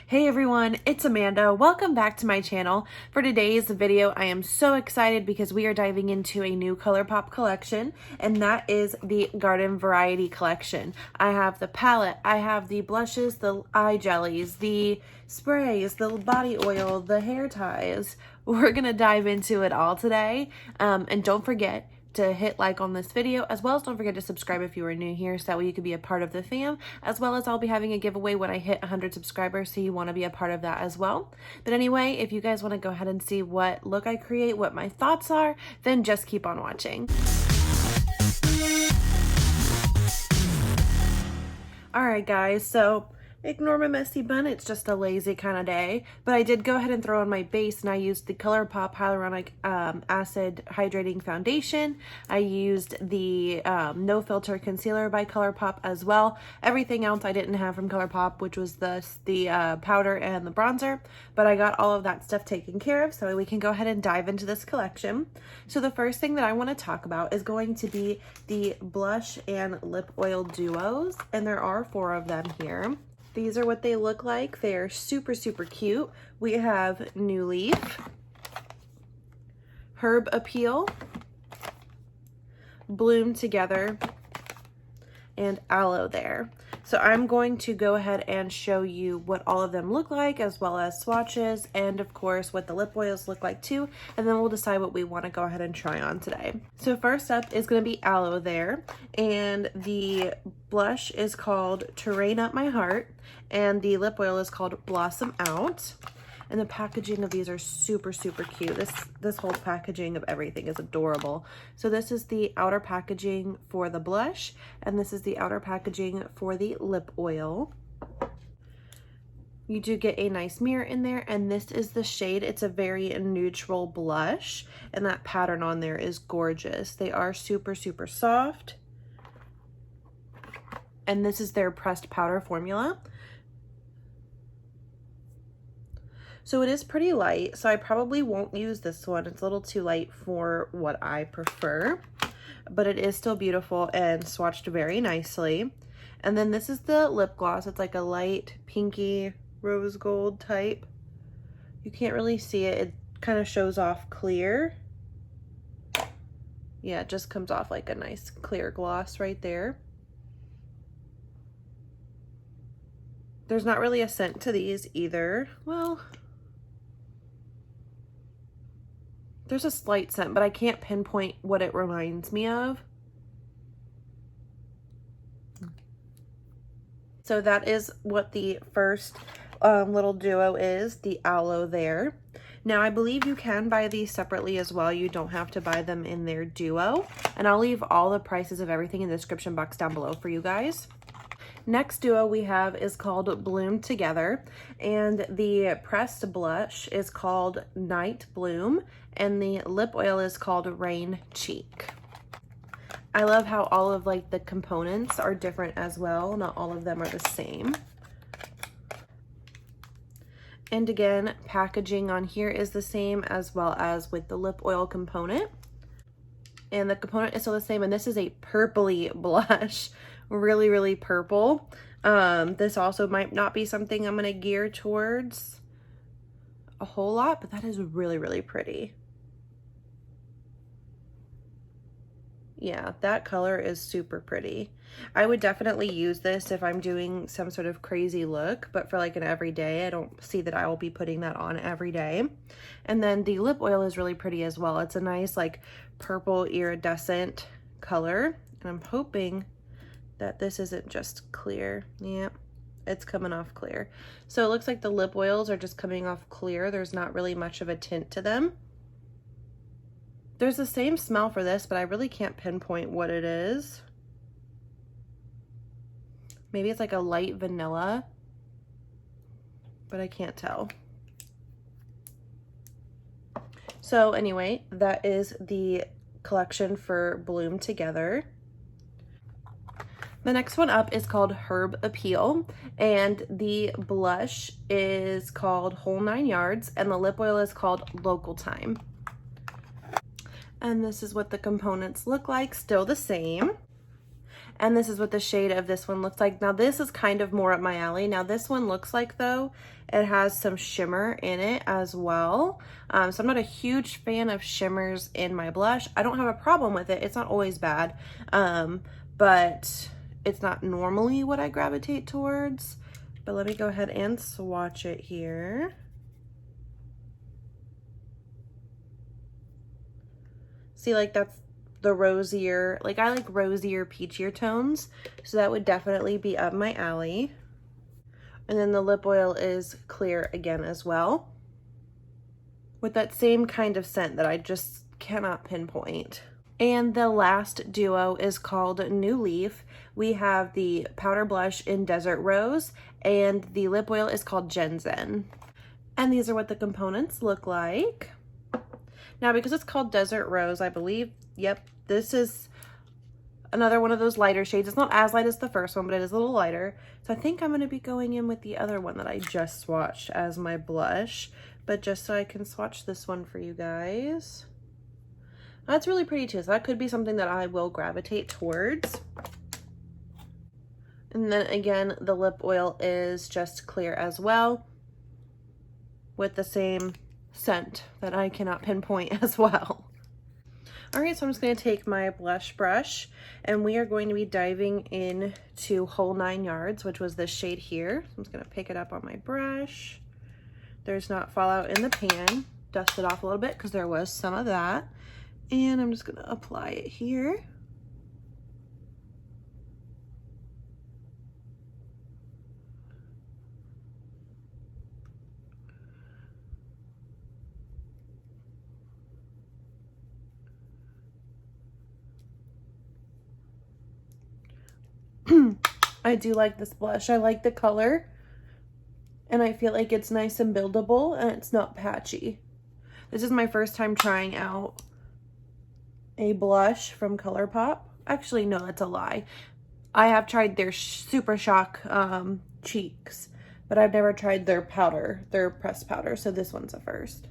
Hey everyone, it's Amanda. Welcome back to my channel. For today's video, I am so excited because we are diving into a new Colourpop collection, and that is the Garden Variety collection. I have the palette, I have the blushes, the eye jellies, the sprays, the body oil, the hair ties. We're gonna dive into it all today. And don't forget to hit like on this video, as well as don't forget to subscribe if you are new here, so that way you can be a part of the fam, as well as I'll be having a giveaway when I hit 100 subscribers, so you want to be a part of that as well. But anyway, if you guys want to go ahead and see what look I create, what my thoughts are, then just keep on watching. Alright guys, so ignore my messy bun, it's just a lazy kind of day. But I did go ahead and throw on my base, and I used the Colourpop Hyaluronic Acid Hydrating Foundation. I used the No Filter Concealer by Colourpop as well. Everything else I didn't have from Colourpop, which was the powder and the bronzer. But I got all of that stuff taken care of, so we can go ahead and dive into this collection. So the first thing that I want to talk about is going to be the blush and lip oil duos, and there are 4 of them here. These are what they look like. They are super, super cute. We have New Leaf, Herb Appeal, Bloom Together, and Aloe There. So I'm going to go ahead and show you what all of them look like, as well as swatches, and of course what the lip oils look like too, and then we'll decide what we want to go ahead and try on today. So first up is going to be Aloe There, and the blush is called Terrain Up My Heart, and the lip oil is called Blossom Out. And the packaging of these are super, super cute. This whole packaging of everything is adorable. So this is the outer packaging for the blush, and this is the outer packaging for the lip oil. You do get a nice mirror in there, and this is the shade. It's a very neutral blush, and that pattern on there is gorgeous. They are super, super soft. And this is their pressed powder formula. So it is pretty light, so I probably won't use this one. It's a little too light for what I prefer, but it is still beautiful and swatched very nicely. And then this is the lip gloss. It's like a light pinky rose gold type. You can't really see it. It kind of shows off clear. Yeah, it just comes off like a nice clear gloss right there. There's not really a scent to these either. Well, there's a slight scent, but I can't pinpoint what it reminds me of. So that is what the first little duo is, the Aloe There. Now, I believe you can buy these separately as well. You don't have to buy them in their duo. And I'll leave all the prices of everything in the description box down below for you guys. Next duo we have is called Bloom Together, and the pressed blush is called Night Bloom, and the lip oil is called Rain Cheek. I love how all of like the components are different as well. Not all of them are the same. And again, packaging on here is the same, as well as with the lip oil component. And the component is still the same, and this is a purpley blush. Really, really purple. This also might not be something I'm going to gear towards a whole lot, but that is really, really pretty. Yeah, that color is super pretty. I would definitely use this if I'm doing some sort of crazy look, but for like an everyday, I don't see that I will be putting that on every day. And then the lip oil is really pretty as well. It's a nice like purple iridescent color, and I'm hoping that this isn't just clear. Yeah, it's coming off clear. So it looks like the lip oils are just coming off clear. There's not really much of a tint to them. There's the same smell for this, but I really can't pinpoint what it is. Maybe it's like a light vanilla, but I can't tell. So anyway, that is the collection for Bloom Together. The next one up is called Herb Appeal, and the blush is called Whole 9 Yards, and the lip oil is called Local Time. And this is what the components look like, still the same. And this is what the shade of this one looks like. Now this is kind of more up my alley. Now this one looks like, though, it has some shimmer in it as well. So I'm not a huge fan of shimmers in my blush. I don't have a problem with it. It's not always bad, but it's not normally what I gravitate towards. But let me go ahead and swatch it here. See, like, that's the rosier, like, I like rosier, peachier tones, so that would definitely be up my alley. And then the lip oil is clear again as well, with that same kind of scent that I just cannot pinpoint. And the last duo is called New Leaf. We have the powder blush in Desert Rose, and the lip oil is called Gen Zen. And these are what the components look like. Now, because it's called Desert Rose, I believe, yep, this is another one of those lighter shades. It's not as light as the first one, but it is a little lighter. So I think I'm going to be going in with the other one that I just swatched as my blush, but just so I can swatch this one for you guys. That's really pretty too, so that could be something that I will gravitate towards. And then again, the lip oil is just clear as well, with the same scent that I cannot pinpoint as well. All right, so I'm just going to take my blush brush, and we are going to be diving into Whole 9 Yards, which was this shade here. So I'm just going to pick it up on my brush. There's not fallout in the pan. Dust it off a little bit because there was some of that. And I'm just going to apply it here. I do like this blush. I like the color, and I feel like it's nice and buildable, and it's not patchy. This is my first time trying out a blush from Colourpop. Actually, no, that's a lie. I have tried their Super Shock cheeks, but I've never tried their powder, their pressed powder, so this one's a first.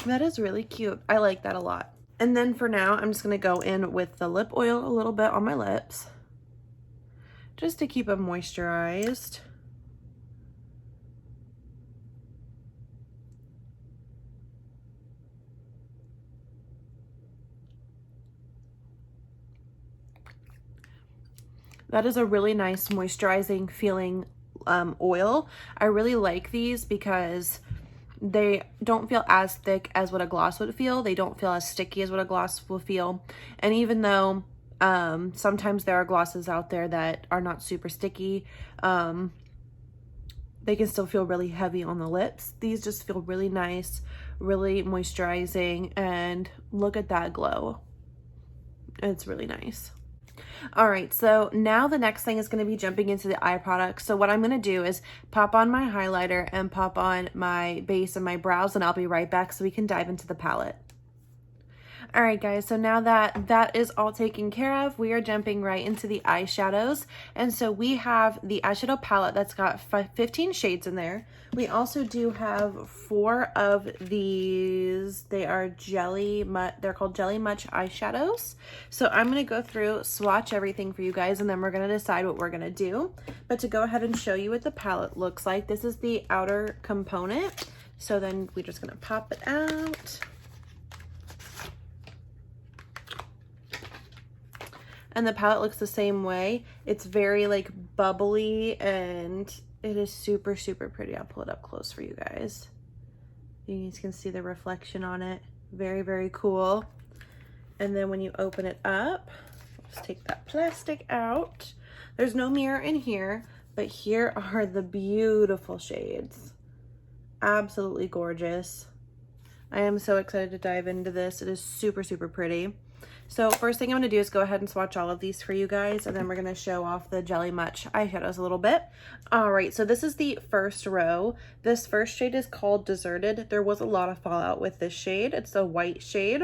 That is really cute. I like that a lot. And then for now, I'm just going to go in with the lip oil a little bit on my lips, just to keep them moisturized. That is a really nice moisturizing feeling oil. I really like these because they don't feel as thick as what a gloss would feel. They don't feel as sticky as what a gloss will feel. And even though sometimes there are glosses out there that are not super sticky, they can still feel really heavy on the lips. These just feel really nice, really moisturizing, and look at that glow. It's really nice. All right, so now the next thing is going to be jumping into the eye products. So what I'm going to do is pop on my highlighter and pop on my base and my brows, and I'll be right back so we can dive into the palette. All right, guys, so now that that is all taken care of, we are jumping right into the eyeshadows. And so we have the eyeshadow palette that's got 15 shades in there. We also do have 4 of these. They are they're called Jelly Much eyeshadows. So I'm going to go through, swatch everything for you guys, and then we're going to decide what we're going to do. But to go ahead and show you what the palette looks like, this is the outer component. So then we're just going to pop it out. And the palette looks the same way. It's very like bubbly, and it is super, super pretty. I'll pull it up close for you guys. You guys can see the reflection on it. Very, very cool. And then when you open it up, let's take that plastic out. There's no mirror in here, but here are the beautiful shades. Absolutely gorgeous. I am so excited to dive into this. It is super, super pretty. So first thing I'm going to do is go ahead and swatch all of these for you guys, and then we're going to show off the Jelly Much eyeshadows a little bit. All right, so this is the first row. This first shade is called Deserted. There was a lot of fallout with this shade. It's a white shade.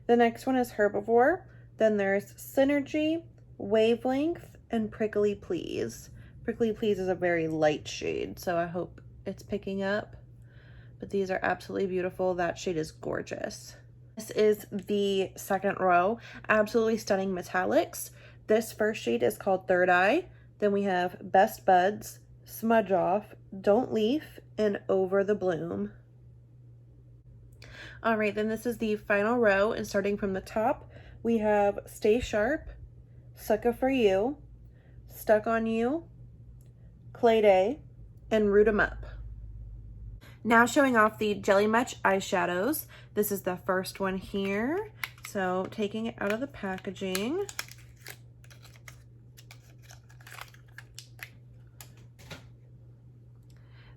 The next one is Herbivore. Then there's Synergy, Wavelength, and Prickly Please. Prickly Please is a very light shade, so I hope it's picking up. but these are absolutely beautiful. That shade is gorgeous. This is the second row, absolutely stunning metallics. This first shade is called Third Eye. Then we have Best Buds, Smudge Off, Don't Leaf, and Over the Bloom. All right, then this is the final row, and starting from the top, we have Stay Sharp, Sucker for You, Stuck on You, Clay Day, and Root 'em Up. Now showing off the Jelly Match eyeshadows. This is the first one here. So taking it out of the packaging.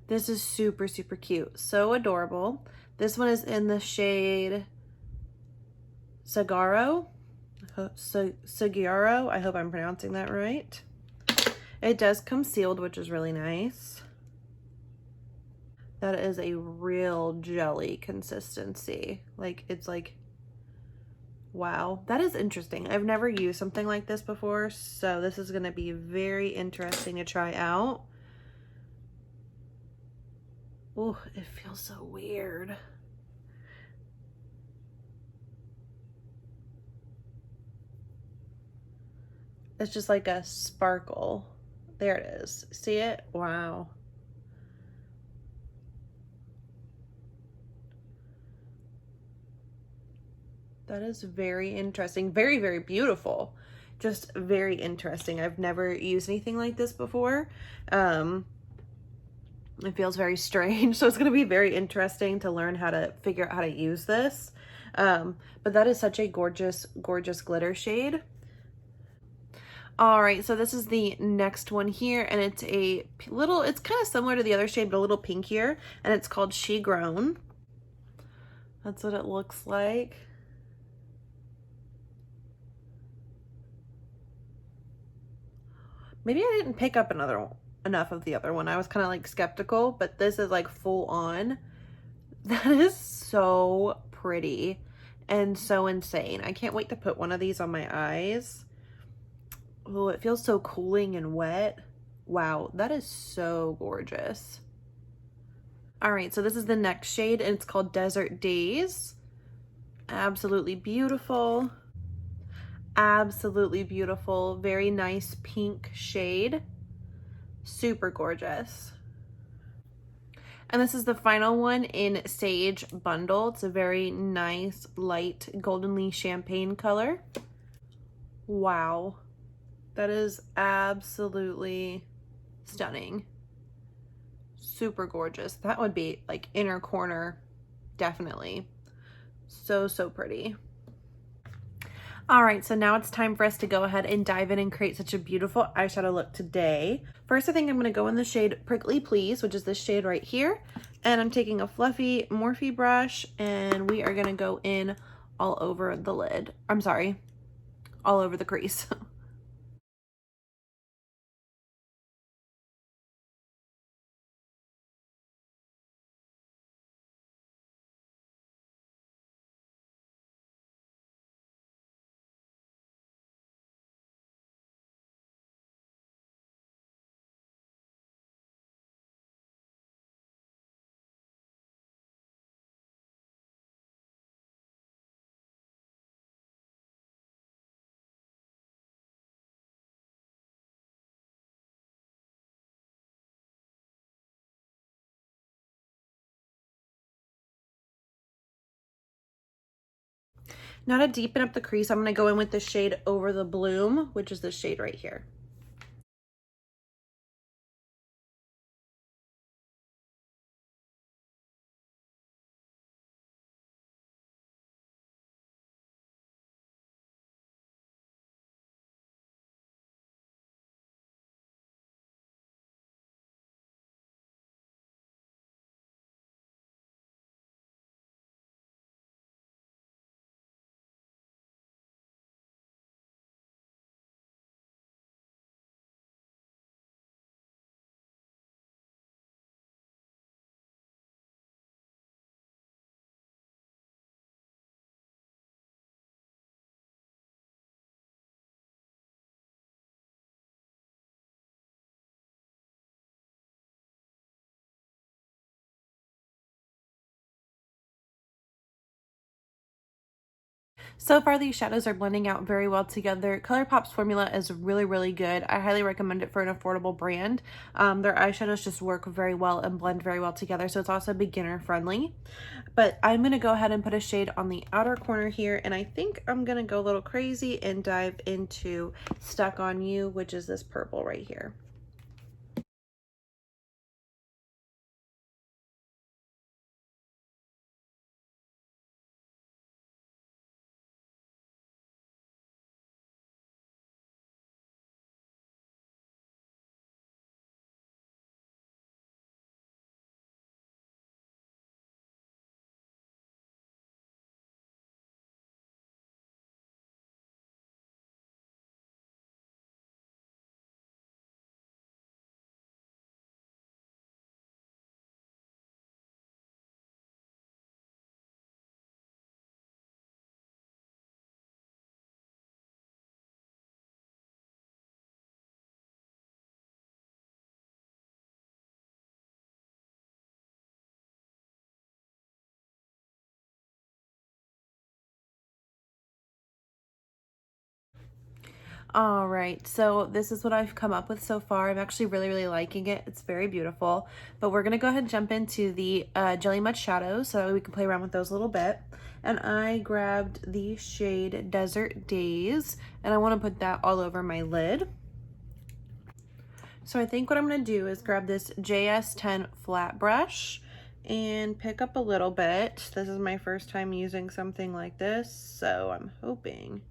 This is super, super cute. So adorable. This one is in the shade Sagaro. Sagaro. I hope I'm pronouncing that right. It does come sealed, which is really nice. That is a real jelly consistency. Like, it's like, wow. That is interesting. I've never used something like this before, so this is going to be very interesting to try out. Oh, it feels so weird. It's just like a sparkle. There it is. See it? Wow. That is very interesting. Very, very beautiful. Just very interesting. I've never used anything like this before. It feels very strange, so it's going to be very interesting to learn how to figure out how to use this. But that is such a gorgeous, gorgeous glitter shade. All right, so this is the next one here, and it's a little, it's kind of similar to the other shade, but a little pinkier, and it's called She Grown. That's what it looks like. Maybe I didn't pick up enough of the other one. I was kind of like skeptical, but this is like full on. That is so pretty and so insane. I can't wait to put one of these on my eyes. Oh, it feels so cooling and wet. Wow, that is so gorgeous. All right, so this is the next shade, and it's called Desert Days. Absolutely beautiful. Absolutely beautiful. Very nice pink shade. Super gorgeous. And this is the final one in Sage Bundle. It's a very nice, light, goldenly champagne color. Wow. That is absolutely stunning. Super gorgeous. That would be like inner corner, definitely. So, so pretty. All right, so now it's time for us to go ahead and dive in and create such a beautiful eyeshadow look today. First, I think I'm gonna go in the shade Prickly Please, which is this shade right here. And I'm taking a fluffy Morphe brush, and we are gonna go in all over the lid. I'm sorry, all over the crease. Now to deepen up the crease, I'm gonna go in with the shade Over the Bloom, which is this shade right here. So far, these shadows are blending out very well together. Colourpop's formula is really, really good. I highly recommend it for an affordable brand. Their eyeshadows just work very well and blend very well together, so it's also beginner friendly. But I'm going to go ahead and put a shade on the outer corner here, and I think I'm going to go a little crazy and dive into Stuck on You, which is this purple right here. All right, so this is what I've come up with so far. I'm actually really, really liking it. It's very beautiful, but we're gonna go ahead and jump into the Jelly Mud shadows so we can play around with those a little bit. And I grabbed the shade Desert Days, and I wanna put that all over my lid. So I think what I'm gonna do is grab this JS10 flat brush and pick up a little bit. This is my first time using something like this, so I'm hoping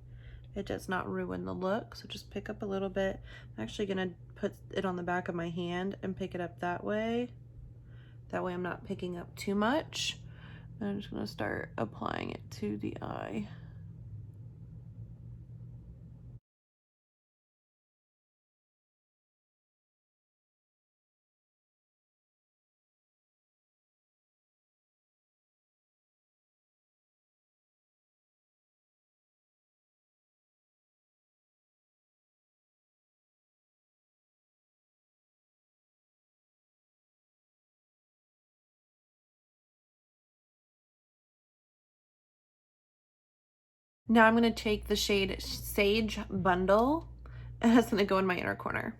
it does not ruin the look. So just pick up a little bit. I'm actually gonna put it on the back of my hand and pick it up that way. That way I'm not picking up too much. And I'm just gonna start applying it to the eye. Now I'm gonna take the shade Sage Bundle, and it's gonna go in my inner corner.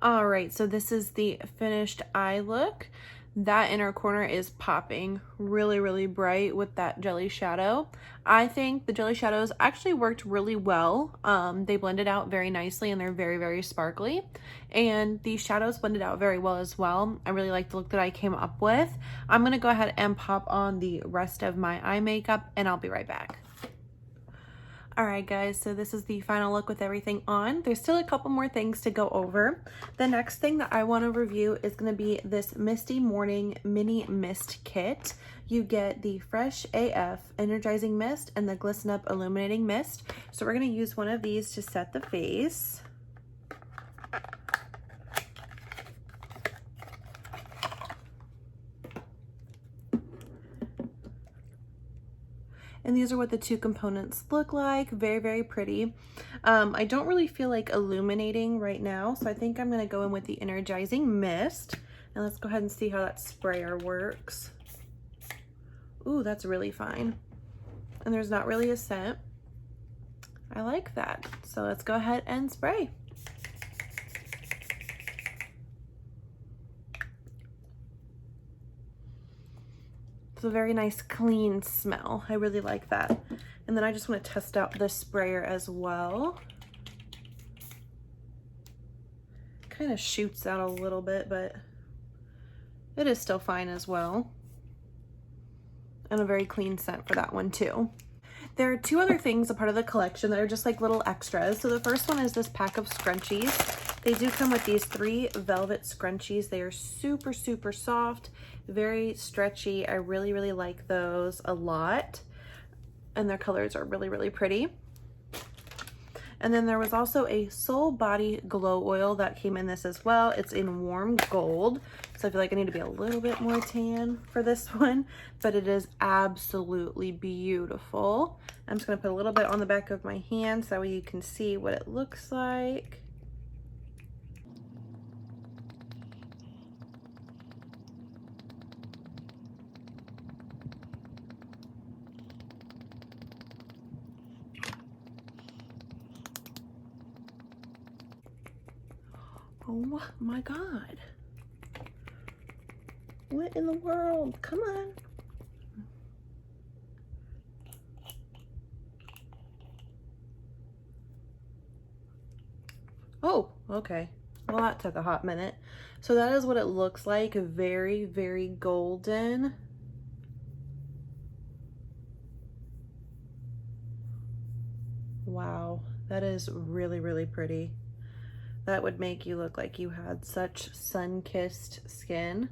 All right, so this is the finished eye look. That inner corner is popping really, really bright with that jelly shadow. I think the jelly shadows actually worked really well. They blended out very nicely and they're very, very sparkly. And the shadows blended out very well as well. I really like the look that I came up with. I'm gonna go ahead and pop on the rest of my eye makeup and I'll be right back. All right, guys, so this is the final look with everything on. There's still a couple more things to go over. The next thing that I want to review is going to be this Misty Morning Mini Mist Kit. You get the Fresh AF Energizing Mist and the Glisten Up Illuminating Mist. So we're going to use one of these to set the face. And these are what the two components look like. Very, very pretty. I don't really feel like illuminating right now, so I think I'm gonna go in with the Energizing Mist. And let's go ahead and see how that sprayer works. Ooh, that's really fine. And there's not really a scent. I like that. So let's go ahead and spray. It's a very nice clean smell. I really like that. And then I just want to test out this sprayer as well. Kind of shoots out a little bit, but it is still fine as well. And a very clean scent for that one too. There are two other things a part of the collection that are just like little extras. So the first one is this pack of scrunchies. They do come with these 3 velvet scrunchies. They are super, super soft, very stretchy. I really, really like those a lot. And their colors are really, really pretty. And then there was also a Soul Body Glow Oil that came in this as well. It's in warm gold, so I feel like I need to be a little bit more tan for this one, but it is absolutely beautiful. I'm just gonna put a little bit on the back of my hand so that way you can see what it looks like. Oh my God. What in the world? Come on. Oh, okay. Well, that took a hot minute. So that is what it looks like. Very, very golden. Wow, that is really, really pretty. That would make you look like you had such sun-kissed skin.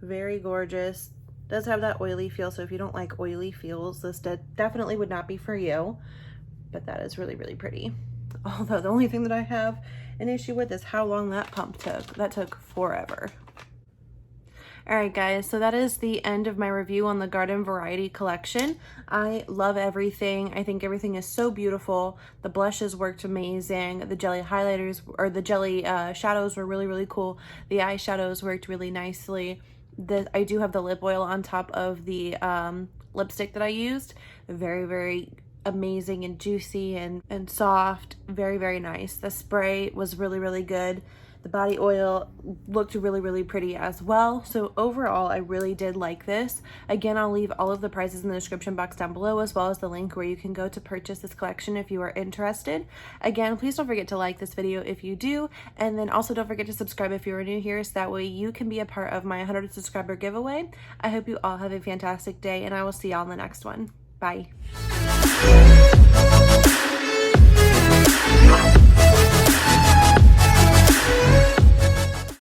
Very gorgeous. Does have that oily feel, so if you don't like oily feels, this definitely would not be for you. But that is really, really pretty. Although the only thing that I have an issue with is how long that pump took. That took forever. Alright guys, so that is the end of my review on the Garden Variety collection. I love everything. I think everything is so beautiful. The blushes worked amazing. The jelly highlighters, or the jelly shadows were really, really cool. The eyeshadows worked really nicely. I do have the lip oil on top of the lipstick that I used. Very, very amazing and juicy and soft. Very, very nice. The spray was really, really good. The body oil looked really, really pretty as well. So overall, I really did like this. Again, I'll leave all of the prices in the description box down below, as well as the link where you can go to purchase this collection if you are interested. Again, please don't forget to like this video if you do. And then also don't forget to subscribe if you're new here, so that way you can be a part of my 100 subscriber giveaway. I hope you all have a fantastic day, and I will see y'all in the next one. Bye.